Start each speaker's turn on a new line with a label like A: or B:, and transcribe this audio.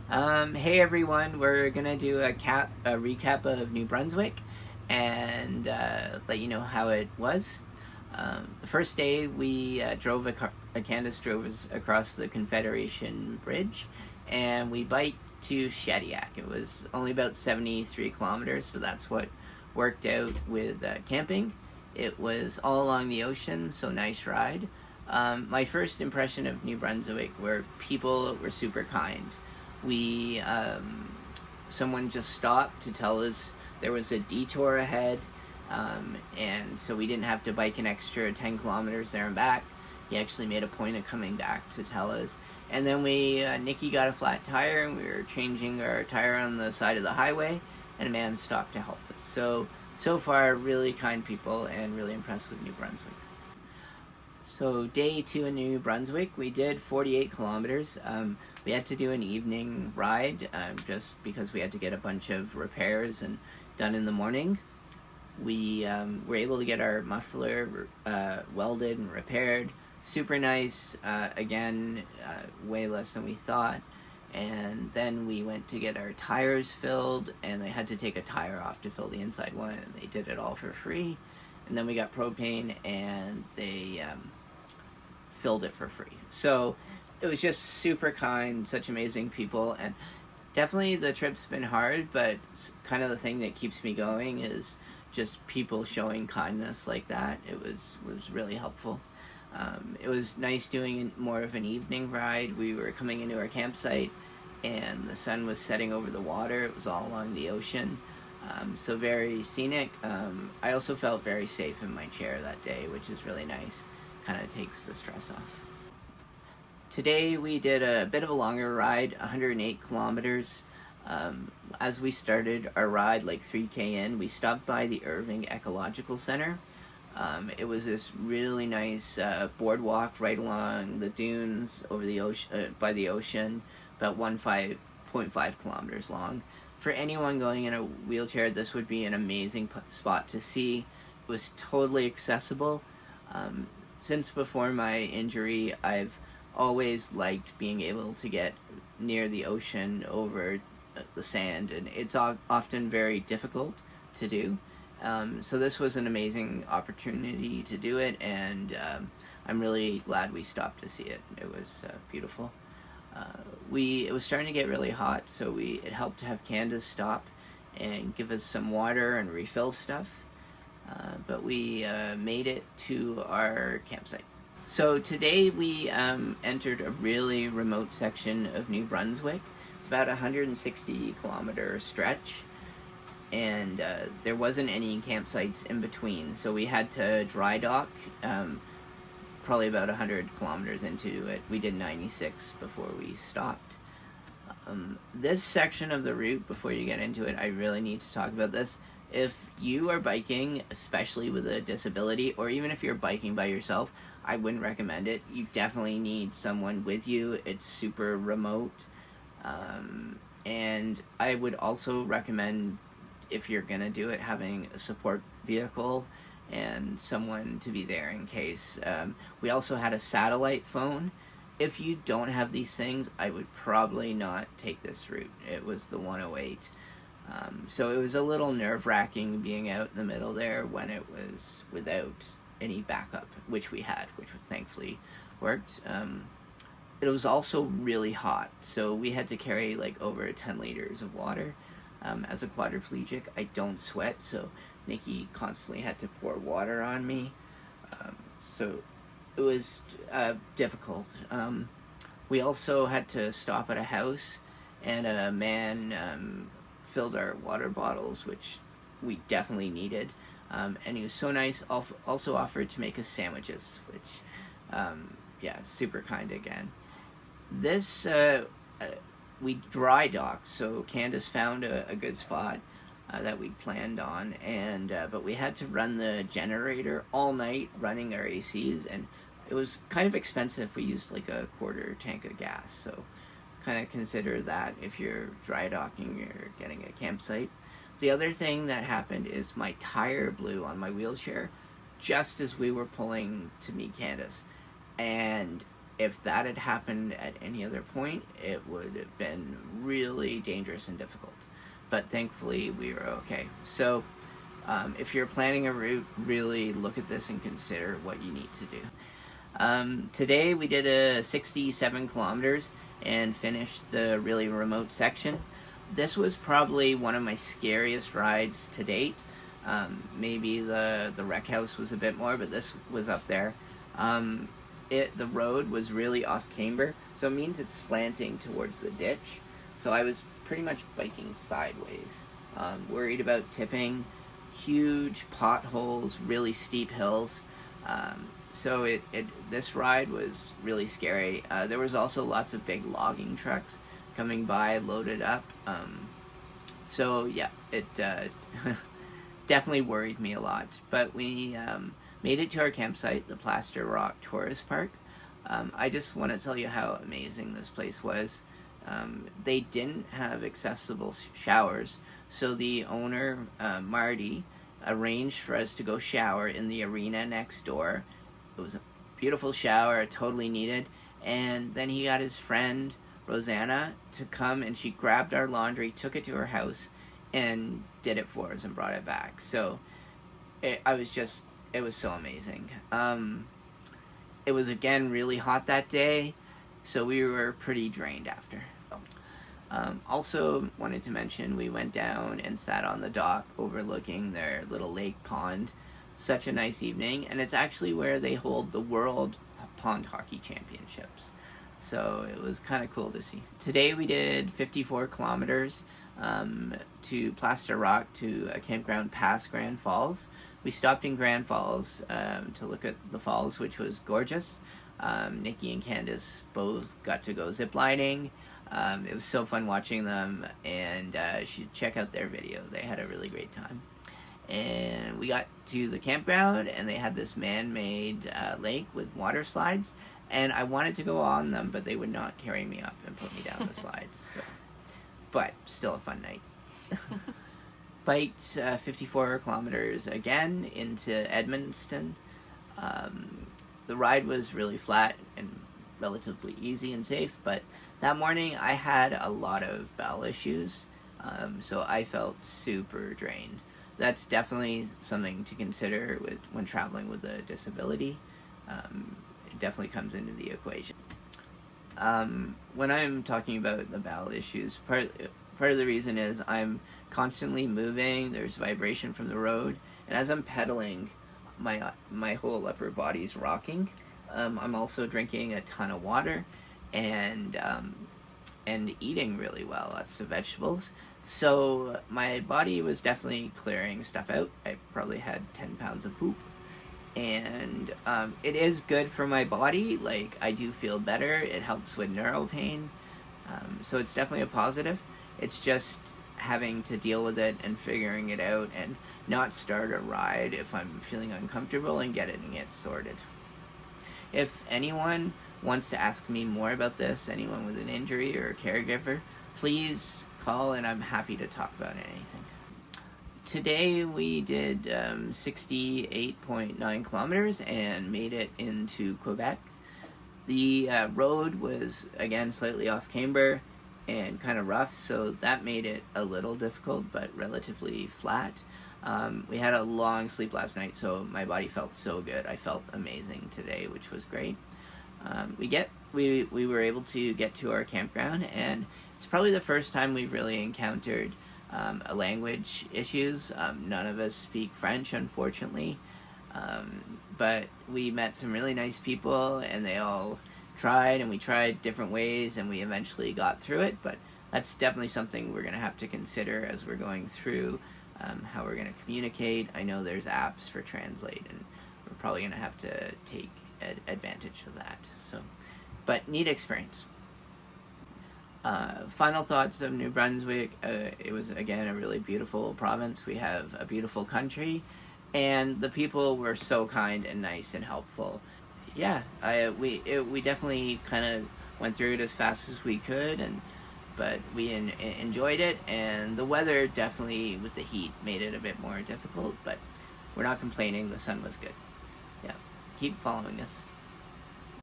A: Hey everyone, we're gonna do a recap of New Brunswick and let you know how it was. The first day we Candace drove us across the Confederation Bridge, and we biked to Shediac. It was only about 73 kilometers, but that's what worked out with camping. It was all along the ocean, so nice ride. My first impression of New Brunswick were people were super kind. We Someone just stopped to tell us there was a detour ahead, and so we didn't have to bike an extra 10 kilometers there and back. He actually made a point of coming back to tell us. And then Nikki got a flat tire, and we were changing our tire on the side of the highway, and a man stopped to help us. So far, really kind people, and really impressed with New Brunswick. So day 2 in New Brunswick, we did 48 kilometers. We had to do an evening ride just because we had to get a bunch of repairs and done in the morning. We were able to get our muffler welded and repaired. Super nice. Again, way less than we thought. And then we went to get our tires filled, and they had to take a tire off to fill the inside one, and they did it all for free. And then we got propane, and they filled it for free. So it was just super kind, such amazing people, and definitely the trip's been hard, but kind of the thing that keeps me going is just people showing kindness like that. It was really helpful. It was nice doing more of an evening ride. We were coming into our campsite, and the sun was setting over the water. It was all along the ocean, so very scenic. I also felt very safe in my chair that day, which is really nice. Kind of takes the stress off. Today we did a bit of a longer ride, 108 kilometers. As we started our ride, like 3K in, we stopped by the Irving Ecological Center. It was this really nice boardwalk right along the dunes over the ocean, by the ocean, about 1.5 kilometers long. For anyone going in a wheelchair, this would be an amazing spot to see. It was totally accessible. Since before my injury, I've always liked being able to get near the ocean over the sand, and it's often very difficult to do. So this was an amazing opportunity to do it, and I'm really glad we stopped to see it. It was beautiful. It was starting to get really hot, so it helped to have Candace stop and give us some water and refill stuff. But we made it to our campsite. So today we entered a really remote section of New Brunswick. It's about a 160-kilometer stretch, and there wasn't any campsites in between, so we had to dry dock probably about 100 kilometers into it. We did 96 before we stopped. This section of the route, before you get into it, I really need to talk about this. If you are biking, especially with a disability, or even if you're biking by yourself, I wouldn't recommend it. You definitely need someone with you. It's super remote. And I would also recommend, if you're going to do it, having a support vehicle and someone to be there in case. We also had a satellite phone. If you don't have these things, I would probably not take this route. It was the 108. So it was a little nerve-wracking being out in the middle there when it was without any backup, which we had, which thankfully worked. It was also really hot, so we had to carry like over 10 liters of water. As a quadriplegic, I don't sweat, so Nikki constantly had to pour water on me. So it was difficult. We also had to stop at a house, and a man filled our water bottles, which we definitely needed. And he was so nice, also offered to make us sandwiches, which, super kind again. This, we dry docked, so Candace found a good spot that we planned on, and but we had to run the generator all night running our ACs, and it was kind of expensive. We used like a quarter tank of gas, so kind of consider that if you're dry docking or getting a campsite. The other thing that happened is my tire blew on my wheelchair just as we were pulling to meet Candace, and if that had happened at any other point, it would have been really dangerous and difficult. But thankfully, we were okay. So, if you're planning a route, really look at this and consider what you need to do. Today, we did a 67 kilometers and finished the really remote section. This was probably one of my scariest rides to date. Maybe the wreck house was a bit more, but this was up there. The road was really off camber, so it means it's slanting towards the ditch. So I was pretty much biking sideways, worried about tipping, huge potholes, really steep hills. So this ride was really scary. There was also lots of big logging trucks coming by, loaded up. So yeah, it definitely worried me a lot. But we made it to our campsite, the Plaster Rock Tourist Park. I just want to tell you how amazing this place was. They didn't have accessible showers, so the owner, Marty, arranged for us to go shower in the arena next door. It was a beautiful shower, totally needed. And then he got his friend, Rosanna, to come, and she grabbed our laundry, took it to her house, and did it for us and brought it back. So it was so amazing. It was, again, really hot that day, so we were pretty drained after. Also wanted to mention, we went down and sat on the dock overlooking their little lake pond. Such a nice evening, and it's actually where they hold the World Pond Hockey Championships. So it was kind of cool to see. Today we did 54 kilometers to Plaster Rock to a campground past Grand Falls. We stopped in Grand Falls to look at the falls, which was gorgeous. Nikki and Candace both got to go ziplining. It was so fun watching them, and you should check out their video. They had a really great time. And we got to the campground, and they had this man-made lake with water slides, and I wanted to go on them, but they would not carry me up and put me down the slides. So. But still a fun night. Biked 54 kilometers again into Edmundston. The ride was really flat and relatively easy and safe, but that morning I had a lot of bowel issues, so I felt super drained. That's definitely something to consider when traveling with a disability. It definitely comes into the equation. When I'm talking about the bowel issues, part of the reason is I'm constantly moving, there's vibration from the road, and as I'm pedaling, my whole upper body's rocking. I'm also drinking a ton of water and eating really well, lots of vegetables. So my body was definitely clearing stuff out. I probably had 10 pounds of poop. And it is good for my body. Like, I do feel better. It helps with neural pain. So it's definitely a positive. It's just having to deal with it and figuring it out and not start a ride if I'm feeling uncomfortable and getting it sorted. If anyone wants to ask me more about this, anyone with an injury or a caregiver, please call and I'm happy to talk about anything. Today we did 68.9 kilometers and made it into Quebec. The road was, again, slightly off camber and kind of rough, so that made it a little difficult, but relatively flat. We had a long sleep last night, so my body felt so good. I felt amazing today, which was great. We were able to get to our campground, and it's probably the first time we've really encountered a language issues. None of us speak French, unfortunately, but we met some really nice people, and they all tried, and we tried different ways, and we eventually got through it. But that's definitely something we're going to have to consider as we're going through how we're going to communicate. I know there's apps for Translate, and we're probably going to have to take advantage of that. So, but neat experience. Final thoughts of New Brunswick. It was, again, a really beautiful province. We have a beautiful country, and the people were so kind and nice and helpful. Yeah, we definitely kind of went through it as fast as we could, but we enjoyed it, and the weather definitely, with the heat, made it a bit more difficult, but we're not complaining. The sun was good. Yeah, keep following us.